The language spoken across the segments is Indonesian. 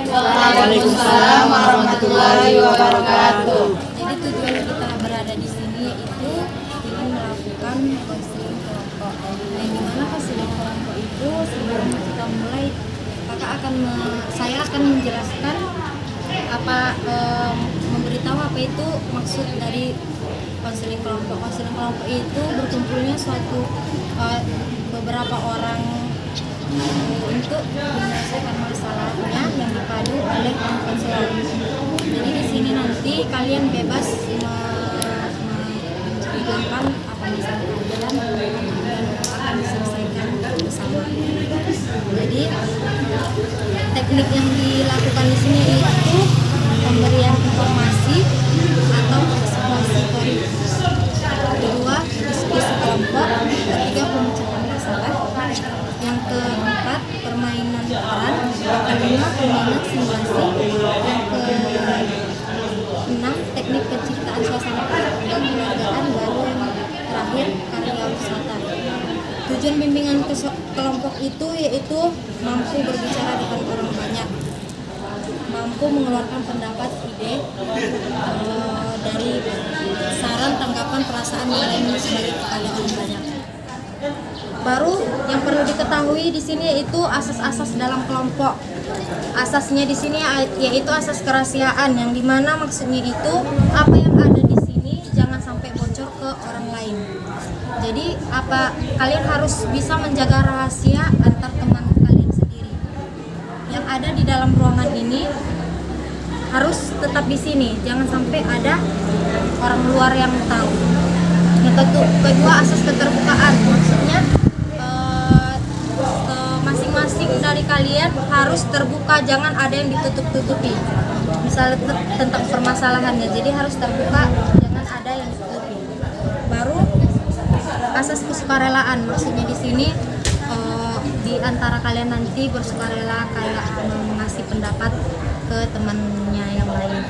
Waalaikumsalam warahmatullahi wabarakatuh. Jadi tujuan kita berada di sini yaitu ingin melakukan konseling kelompok. Yang dimana konseling kelompok itu sebelum kita mulai, saya akan menjelaskan memberitahu apa itu maksud dari konseling kelompok. Konseling kelompok itu berkumpulnya beberapa orang untuk menyelesaikan masalahnya yang dipadu oleh konselor. Jadi di sini nanti kalian bebas menceritakan apa masalah kalian dan akan diselesaikan bersama. Jadi teknik yang dilakukan di sini itu pemberian informasi atau ekspositori. Kedua, diskusi kelompok. Ketiga, pemecahan masalah. Yang keempat, permainan peran. Yang kelima, permainan simulasi. Yang keenam, teknik penciptaan suasana dan penghargaan. Baru yang terakhir, karya wisata. Tujuan bimbingan kelompok itu yaitu mampu berbicara dengan orang banyak, mampu mengeluarkan pendapat, ide dari saran, tanggapan, perasaan yang lain sebagai kepada orang banyak. Baru yang perlu diketahui di sini yaitu asas-asas dalam kelompok. Asasnya di sini yaitu asas kerahasiaan, yang dimana maksudnya itu apa yang ada di sini jangan sampai bocor ke orang lain. Jadi kalian harus bisa menjaga rahasia antar teman kalian sendiri. Yang ada di dalam ruangan ini harus tetap di sini, jangan sampai ada orang luar yang tahu. Yang kedua, asas keterbukaan, maksudnya masing-masing dari kalian harus terbuka, jangan ada yang ditutup-tutupi. Misalnya tentang permasalahannya, jadi harus terbuka, jangan ada yang ditutupi. Baru asas kesukarelaan, maksudnya di sini di antara kalian nanti bersukarela kayak mengasih pendapat ke temannya yang lain.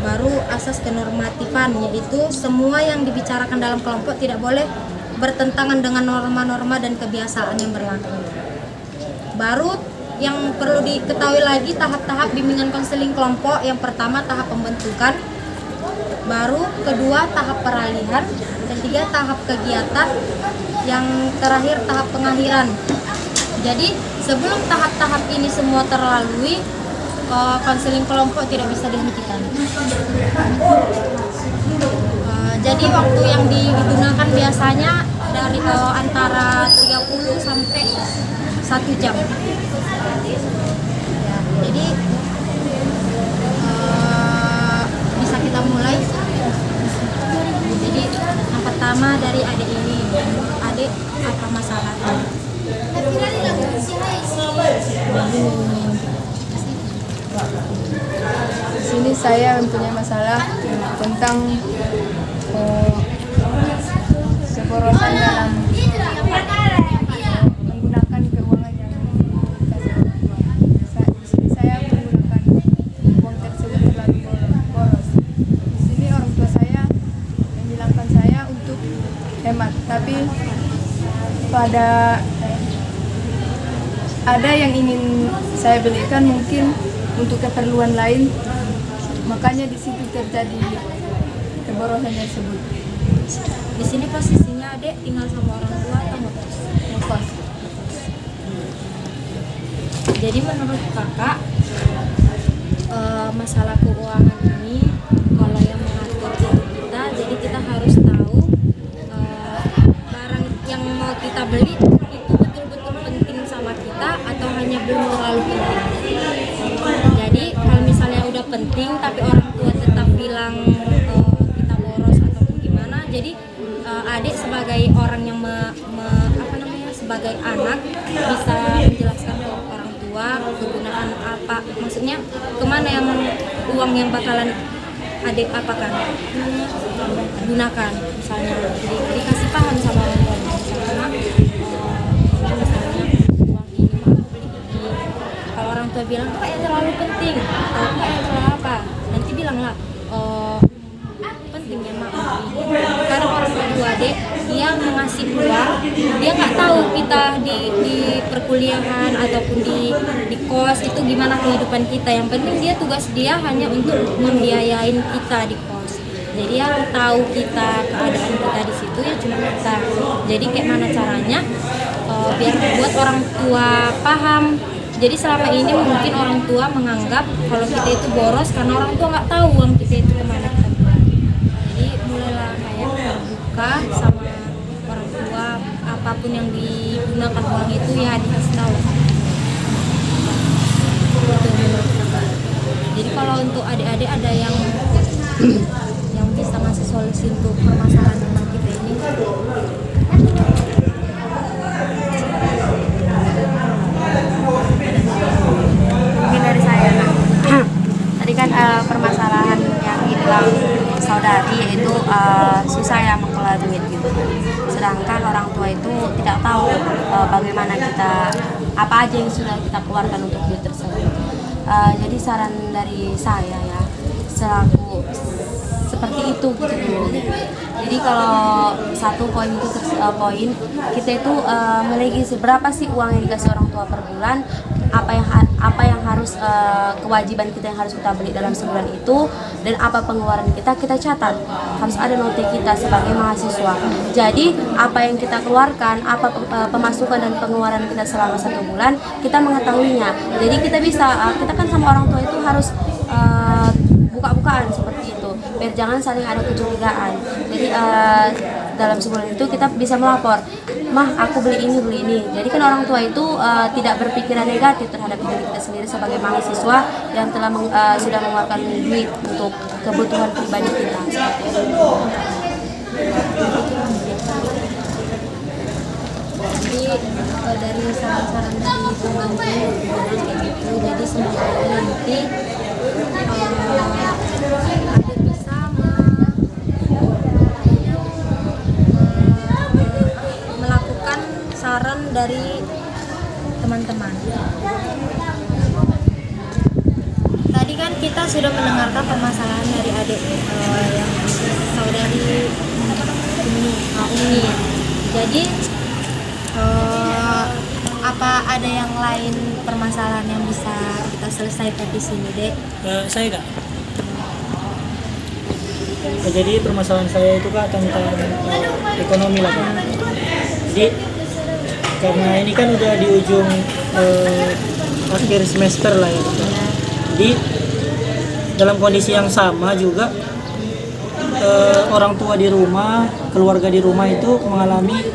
Baru asas kenormatifan, yaitu semua yang dibicarakan dalam kelompok tidak boleh bertentangan dengan norma-norma dan kebiasaan yang berlaku. Baru yang perlu diketahui lagi tahap-tahap bimbingan konseling kelompok. Yang pertama tahap pembentukan, baru kedua tahap peralihan, ketiga tahap kegiatan, yang terakhir tahap pengakhiran. Jadi sebelum tahap-tahap ini semua terlalui, konseling kelompok tidak bisa dihentikan. Jadi waktu yang digunakan biasanya dari antara 30 sampai 1 jam. Ya, jadi bisa kita mulai. Jadi yang pertama dari adik ini, adik apa masalahnya? Di sini saya mempunyai masalah tentang keborosan dalam menggunakan keuangan yang dikasih orang tua. Di sini saya menggunakan uang tersebut terlalu boros. Di sini orang tua saya menjelaskan saya untuk hemat, tapi ada yang ingin saya belikan mungkin untuk keperluan lain, makanya di situ terjadi keborosan tersebut. Di sini posisinya adek tinggal sama orang tua atau ngekos? Ngekos. Jadi menurut kakak masalah keuangan ini kalau yang mengatur itu kita, jadi kita harus tahu barang yang mau kita beli itu betul-betul penting sama kita atau hanya belum terlalu penting. Jadi kalau misalnya udah penting tapi orang tua tetap bilang kita boros ataupun gimana, jadi adik sebagai orang yang sebagai anak bisa menjelaskan ke orang tua kegunaan apa, maksudnya kemana yang uang yang bakalan adik apakan gunakan, misalnya dikasih paham sama orang tua, misalnya uang ini mah aku beli ini. Kalau orang tua bilang apa yang terlalu penting atau apa yang terlalu apa, nanti bilanglah pentingnya mak ini. Karena orang tua adik dia mengasih peluang, dia nggak tahu kita di perkuliahan ataupun di kos itu gimana kehidupan kita. Yang penting dia tugas dia hanya untuk membiayain kita di kos. Jadi yang tahu kita keadaan kita di situ ya cuma kita. Jadi kayak mana caranya biar buat orang tua paham. Jadi selama ini mungkin orang tua menganggap kalau kita itu boros karena orang tua nggak tahu uang kita itu kemana kita buang. Jadi mulailah kayak terbuka sama orang tua, apapun yang digunakan uang itu ya dikasih tahu. Itu menurut kakak. Jadi kalau untuk adik-adik ada yang bisa ngasih solusi untuk permasalahan tentang kita ini. Mungkin dari saya, tadi kan permasalahan yang dibilang saudari yaitu susah ya mengelola duit gitu. Sedangkan orang tua itu tidak tahu bagaimana kita, apa aja yang sudah kita keluarkan untuk duit tersebut. Jadi saran dari saya ya, selaku seperti itu gitu dulu. Jadi kalau satu poin itu poin kita itu memiliki seberapa sih uang yang dikasih orang tua per bulan, apa yang harus kewajiban kita yang harus kita beli dalam sebulan itu, dan apa pengeluaran kita catat, harus ada note kita sebagai mahasiswa. Jadi apa yang kita keluarkan, apa pemasukan dan pengeluaran kita selama 1 bulan kita mengetahuinya. Jadi kita bisa kita kan sama orang tua itu harus buka-bukaan seperti itu, biar jangan saling ada kecurigaan. Jadi dalam sebulan itu kita bisa melapor, mah aku beli ini. Jadi kan orang tua itu tidak berpikiran negatif terhadap diri kita sendiri sebagai mahasiswa yang telah sudah mengeluarkan duit untuk kebutuhan pribadi kita seperti itu. Jadi dari saran-saran dari pembantu kayak gitu, jadi semoga nanti ada bisa melakukan saran dari teman-teman. Tadi kan kita sudah mendengarkan permasalahan dari adik yang saudari Umi. Jadi apa ada yang lain permasalahan yang bisa kita selesaikan di sini, Dek? Saya Kak. Jadi permasalahan saya itu Kak tentang ekonomi lah Kak. Jadi karena ini kan udah di ujung akhir semester lah ya Kak. Jadi dalam kondisi yang sama juga orang tua di rumah, keluarga di rumah itu mengalami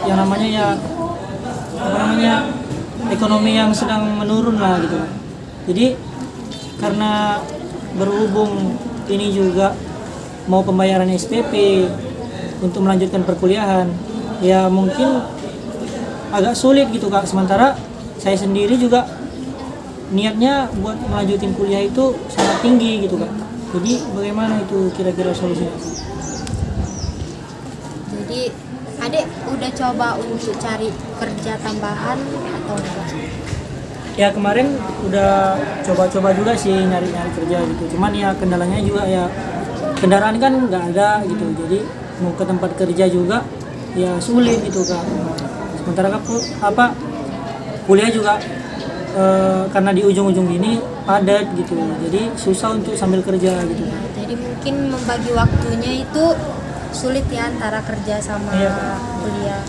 yang namanya ekonomi yang sedang menurun lah gitu. Jadi karena berhubung ini juga mau pembayaran SPP untuk melanjutkan perkuliahan, ya mungkin agak sulit gitu Kak. Sementara saya sendiri juga niatnya buat melanjutin kuliah itu sangat tinggi gitu Kak. Jadi bagaimana itu kira-kira solusinya? Jadi adik udah coba untuk cari kerja tambahan atau enggak? Ya kemarin udah coba-coba juga sih nyari-nyari kerja gitu. Cuman ya kendalanya juga ya kendaraan kan nggak ada gitu. Jadi mau ke tempat kerja juga ya sulit gitu Kak. Sementara kuliah juga karena di ujung-ujung ini padat gitu. Jadi susah untuk sambil kerja gitu. Jadi mungkin membagi waktunya itu sulit ya antara kerja sama kuliah.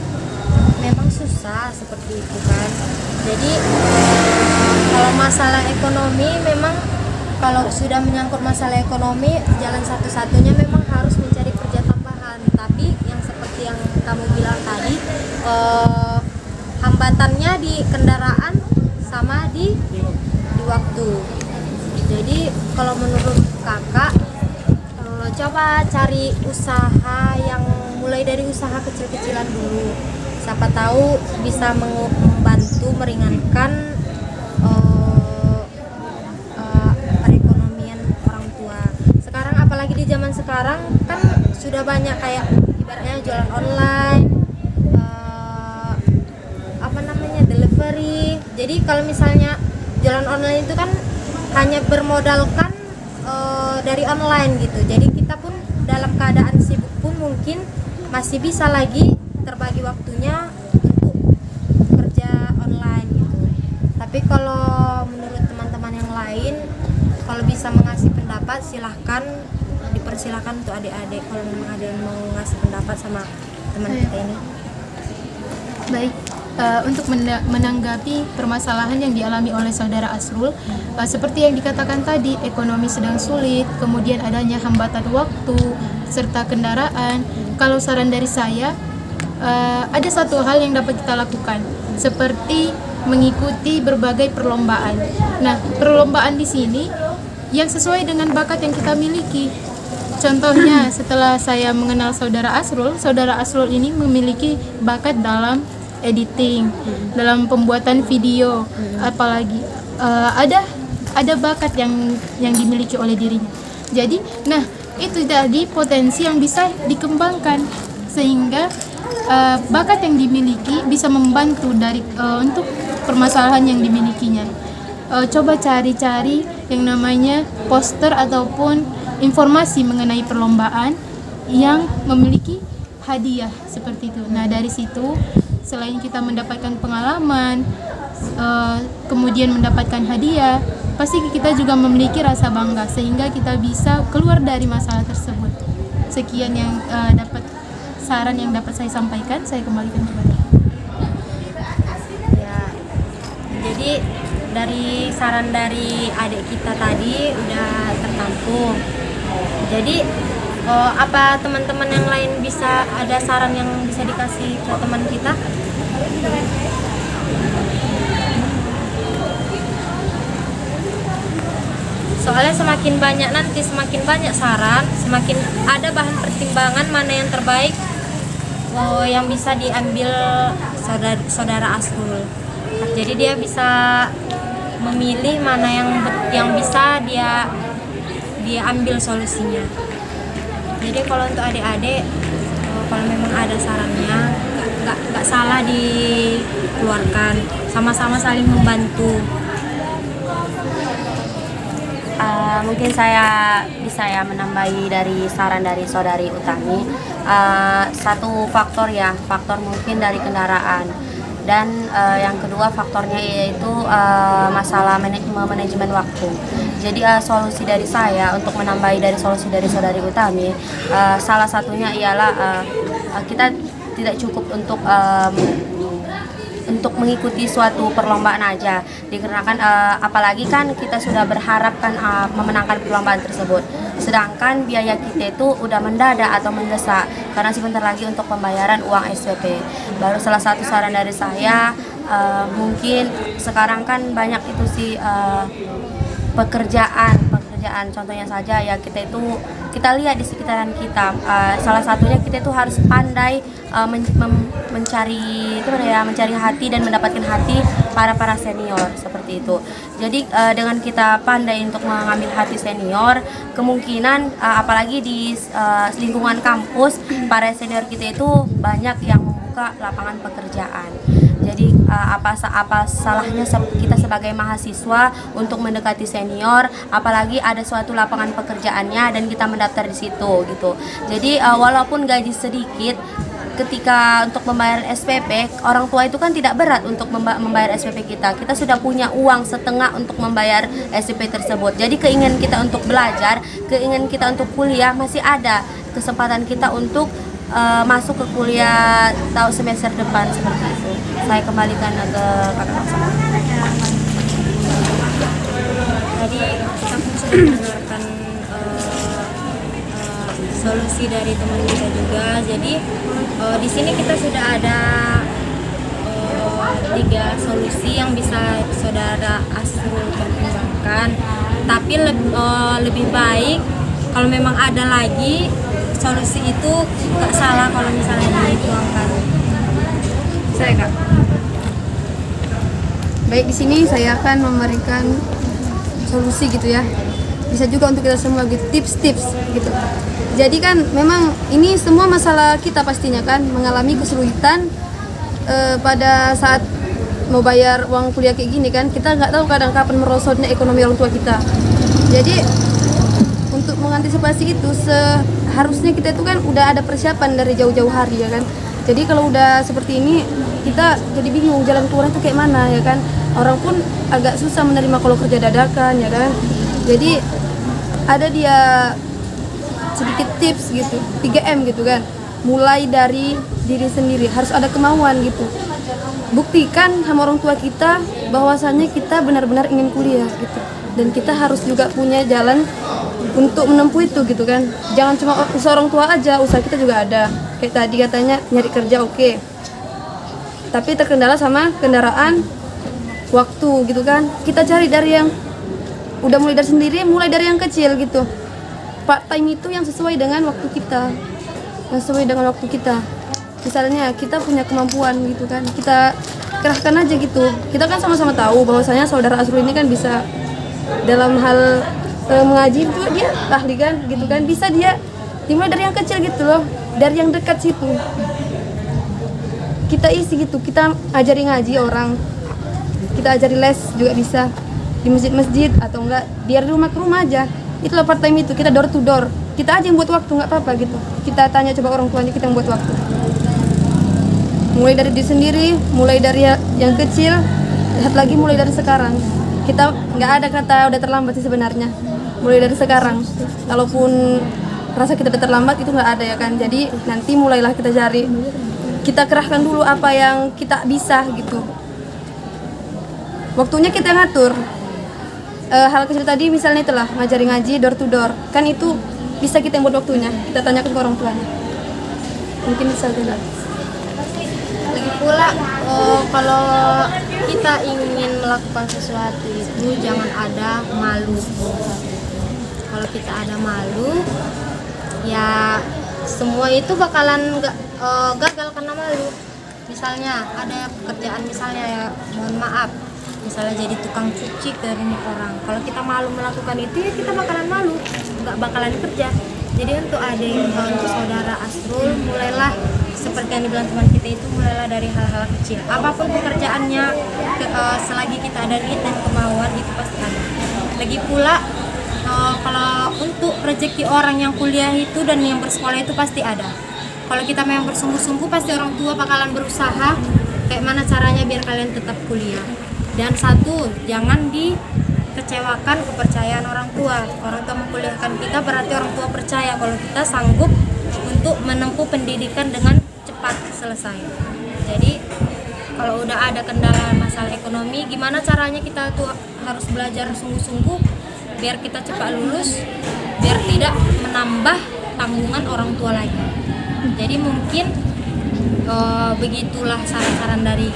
Memang susah seperti itu kan. Jadi kalau masalah ekonomi memang kalau sudah menyangkut masalah ekonomi jalan satu-satunya memang harus mencari kerja tambahan. Tapi yang seperti yang kamu bilang tadi hambatannya di kendaraan sama di waktu. Jadi kalau menurut kakak coba cari usaha yang mulai dari usaha kecil-kecilan dulu. Siapa tahu bisa membantu meringankan perekonomian orang tua. Sekarang apalagi di zaman sekarang kan sudah banyak kayak ibaratnya jualan online, delivery. Jadi kalau misalnya jualan online itu kan hanya bermodalkan dari online gitu. Jadi kita pun dalam keadaan sibuk pun mungkin masih bisa lagi terbagi waktunya untuk kerja online gitu. Tapi kalau menurut teman-teman yang lain, kalau bisa mengasih pendapat silahkan, dipersilahkan untuk adik-adik kalau memang ada yang mau ngasih pendapat sama teman kita ini. Baik, untuk menanggapi permasalahan yang dialami oleh saudara Asrul, seperti yang dikatakan tadi, ekonomi sedang sulit, kemudian adanya hambatan waktu serta kendaraan. Kalau saran dari saya, ada satu hal yang dapat kita lakukan, seperti mengikuti berbagai perlombaan. Nah, perlombaan di sini yang sesuai dengan bakat yang kita miliki. Contohnya, setelah saya mengenal saudara Asrul ini memiliki bakat dalam editing, dalam pembuatan video, apalagi ada bakat yang dimiliki oleh dirinya. Jadi, nah itu tadi potensi yang bisa dikembangkan sehingga bakat yang dimiliki bisa membantu untuk permasalahan yang dimilikinya. Coba cari-cari yang namanya poster ataupun informasi mengenai perlombaan yang memiliki hadiah seperti itu. Nah, dari situ selain kita mendapatkan pengalaman, kemudian mendapatkan hadiah, pasti kita juga memiliki rasa bangga sehingga kita bisa keluar dari masalah tersebut. Sekian yang saran yang dapat saya sampaikan, saya kembalikan kepada. Ya, jadi dari saran dari adik kita tadi udah tertampung. Jadi apa teman-teman yang lain bisa ada saran yang bisa dikasih ke teman kita? Soalnya semakin banyak saran, semakin ada bahan pertimbangan mana yang terbaik yang bisa diambil saudara Asrul. Jadi dia bisa memilih mana yang bisa dia ambil solusinya. Jadi kalau untuk adik-adik, kalau memang ada sarannya, nggak salah dikeluarkan, sama-sama saling membantu. Mungkin saya bisa menambahi dari saran dari saudari Utami. Satu faktor mungkin dari kendaraan, dan yang kedua faktornya yaitu masalah manajemen waktu. Jadi solusi dari saya untuk menambahi dari solusi dari saudari Utami, salah satunya ialah kita tidak cukup untuk mengikuti suatu perlombaan aja, dikarenakan apalagi kan kita sudah berharap kan memenangkan perlombaan tersebut, sedangkan biaya kita itu udah mendadak atau mendesak karena sebentar lagi untuk pembayaran uang SPP. Baru salah satu saran dari saya, mungkin sekarang kan banyak itu sih pekerjaan, contohnya saja ya kita lihat di sekitaran kita, salah satunya kita itu harus pandai mencari hati dan mendapatkan hati para senior seperti itu. Jadi dengan kita pandai untuk mengambil hati senior, kemungkinan apalagi di lingkungan kampus, para senior kita itu banyak yang membuka lapangan pekerjaan. Jadi apa salahnya kita sebagai mahasiswa untuk mendekati senior, apalagi ada suatu lapangan pekerjaannya dan kita mendaftar di situ gitu. Jadi walaupun gaji sedikit, ketika untuk membayar SPP, orang tua itu kan tidak berat untuk membayar SPP kita. Kita sudah punya uang setengah untuk membayar SPP tersebut. Jadi keinginan kita untuk belajar, keinginan kita untuk kuliah, masih ada kesempatan kita untuk masuk ke kuliah tahun semester depan seperti itu. Saya kembalikan ke Kakak Maksama. Tadi kita pun sudah mendengarkan solusi dari teman kita juga. Jadi di sini kita sudah ada 3 solusi yang bisa saudara Asrul pertimbangkan. Tapi lebih baik kalau memang ada lagi solusi itu nggak salah kalau misalnya dituangkan. Saya Kak. Baik, di sini saya akan memberikan solusi gitu ya. Bisa juga untuk kita semua gitu, tips-tips gitu. Jadi kan memang ini semua masalah kita pastinya kan mengalami kesulitan pada saat mau bayar uang kuliah kayak gini kan, kita nggak tahu kadang kapan merosotnya ekonomi orang tua kita. Jadi untuk mengantisipasi itu seharusnya kita itu kan udah ada persiapan dari jauh-jauh hari ya kan. Jadi kalau udah seperti ini kita jadi bingung jalan keluar itu kayak mana ya kan. Orang pun agak susah menerima kalau kerja dadakan ya kan. Jadi ada dia sedikit tips gitu, 3M gitu kan. Mulai dari diri sendiri, harus ada kemauan gitu. Buktikan sama orang tua kita bahwasannya kita benar-benar ingin kuliah gitu. Dan kita harus juga punya jalan untuk menempuh itu gitu kan. Jangan cuma usaha orang tua aja, usaha kita juga ada. Kayak tadi katanya nyari kerja oke. Tapi terkendala sama kendaraan, waktu gitu kan. Kita cari dari yang udah mulai dari sendiri, mulai dari yang kecil gitu. Part time itu yang sesuai dengan waktu kita. Yang sesuai dengan waktu kita. Misalnya kita punya kemampuan gitu kan, kita kerahkan aja gitu. Kita kan sama-sama tahu bahwasanya saudara Asrul ini kan bisa dalam hal mengaji itu dia ahli kan gitu kan. Bisa dia dimulai dari yang kecil gitu loh, dari yang dekat situ. Kita isi gitu, kita ajari ngaji orang. Kita ajari les juga bisa di masjid-masjid atau enggak di rumah ke rumah aja. Itulah part time itu, kita door to door. Kita aja yang buat waktu, nggak apa-apa gitu. Kita tanya coba orang tuanya, kita yang buat waktu. Mulai dari diri sendiri, mulai dari yang kecil, lihat lagi mulai dari sekarang. Kita nggak ada kata udah terlambat sih sebenarnya. Mulai dari sekarang. Kalaupun rasa kita udah terlambat itu nggak ada ya kan. Jadi nanti mulailah kita cari. Kita kerahkan dulu apa yang kita bisa gitu. Waktunya kita ngatur. Hal kecil tadi misalnya itulah ngajari ngaji door to door. Kan itu bisa kita yang buat waktunya. Kita tanyakan ke orang tuanya. Mungkin bisa tidak. Lagi pula kalau kita ingin melakukan sesuatu itu jangan ada malu. Kalau kita ada malu, ya semua itu bakalan gagal karena malu. Misalnya ada pekerjaan, misalnya ya mohon maaf, misalnya jadi tukang cuci ke rumah orang. Kalau kita malu melakukan itu ya kita bakalan malu, nggak bakalan kerja. Jadi untuk adik, untuk saudara Asrul, mulailah seperti yang dibilang teman kita itu, mulailah dari hal-hal kecil. Apapun pekerjaannya, selagi kita ada niat dan kemauan itu pasti ada. Lagi pula kalau untuk rezeki orang yang kuliah itu dan yang bersekolah itu pasti ada. Kalau kita memang bersungguh-sungguh pasti orang tua bakalan berusaha kayak mana caranya biar kalian tetap kuliah. Dan satu, jangan dikecewakan kepercayaan orang tua. Orang tua mengkuliahkan kita berarti orang tua percaya kalau kita sanggup untuk menempuh pendidikan dengan cepat selesai. Jadi kalau udah ada kendala masalah ekonomi, gimana caranya kita tuh harus belajar sungguh-sungguh biar kita cepat lulus, biar tidak menambah tanggungan orang tua lagi. Jadi mungkin begitulah saran-saran dari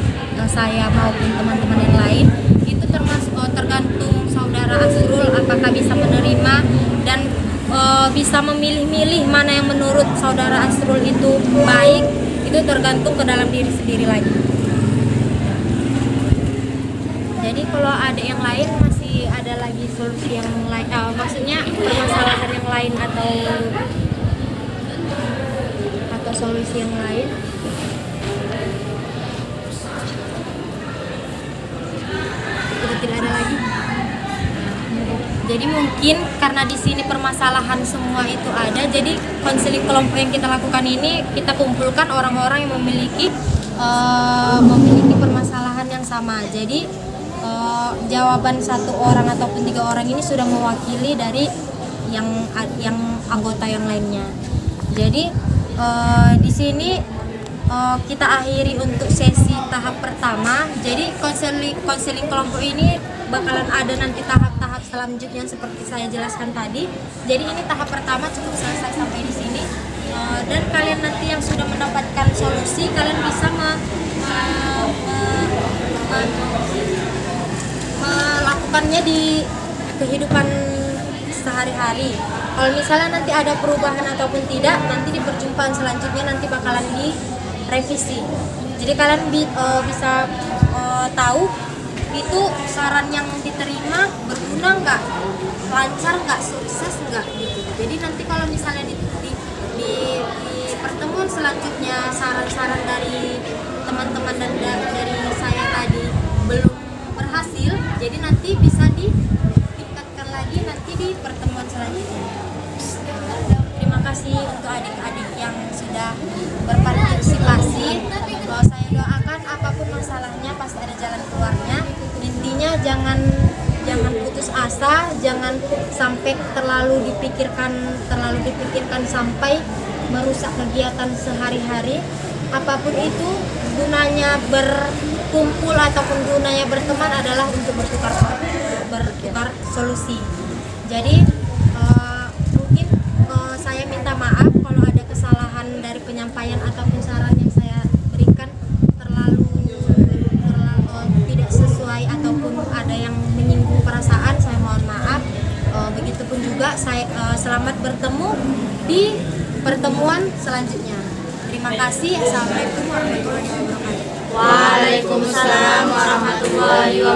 saya maupun teman-teman yang lain. Itu termasuk tergantung saudara Asrul apakah bisa menerima dan bisa memilih-milih mana yang menurut saudara Asrul itu baik. Itu tergantung ke dalam diri sendiri lagi. Jadi kalau ada yang lain masih ada lagi solusi yang lain, maksudnya permasalahan yang lain atau solusi yang lain. Sudah tidak ada lagi. Jadi mungkin karena di sini permasalahan semua itu ada, jadi konseling kelompok yang kita lakukan ini kita kumpulkan orang-orang yang memiliki permasalahan yang sama. Jadi jawaban satu orang ataupun 3 orang ini sudah mewakili dari yang anggota yang lainnya. Jadi di sini kita akhiri untuk sesi tahap pertama. Jadi konseling kelompok ini bakalan ada nanti tahap-tahap selanjutnya seperti saya jelaskan tadi. Jadi ini tahap pertama cukup selesai sampai di sini. Dan kalian nanti yang sudah mendapatkan solusi, kalian bisa melakukannya di kehidupan sehari-hari. Kalau misalnya nanti ada perubahan ataupun tidak, nanti di perjumpaan selanjutnya nanti bakalan direvisi. Jadi kalian bisa tahu itu saran yang diterima berguna nggak, lancar nggak, sukses nggak gitu. Jadi nanti kalau misalnya di pertemuan selanjutnya saran-saran dari teman-teman dan dari saya tadi belum berhasil, jadi nanti bisa ditingkatkan lagi nanti di pertemuan selanjutnya. Terima kasih untuk adik-adik yang sudah berpartisipasi semuanya pasti ada jalan keluarnya. Intinya jangan putus asa, jangan sampai terlalu dipikirkan sampai merusak kegiatan sehari-hari. Apapun itu, gunanya berkumpul ataupun gunanya berteman adalah untuk bertukar solusi. Jadi mungkin saya minta maaf kalau ada kesalahan dari penyampaian ataupun saran yang saya berikan terlalu tidak sesuai ataupun ada yang menyinggung perasaan, saya mohon maaf. Begitupun juga saya selamat bertemu di pertemuan selanjutnya. Terima kasih. Assalamualaikum warahmatullahi wabarakatuh. Waalaikumsalam warahmatullahi wabarakatuh.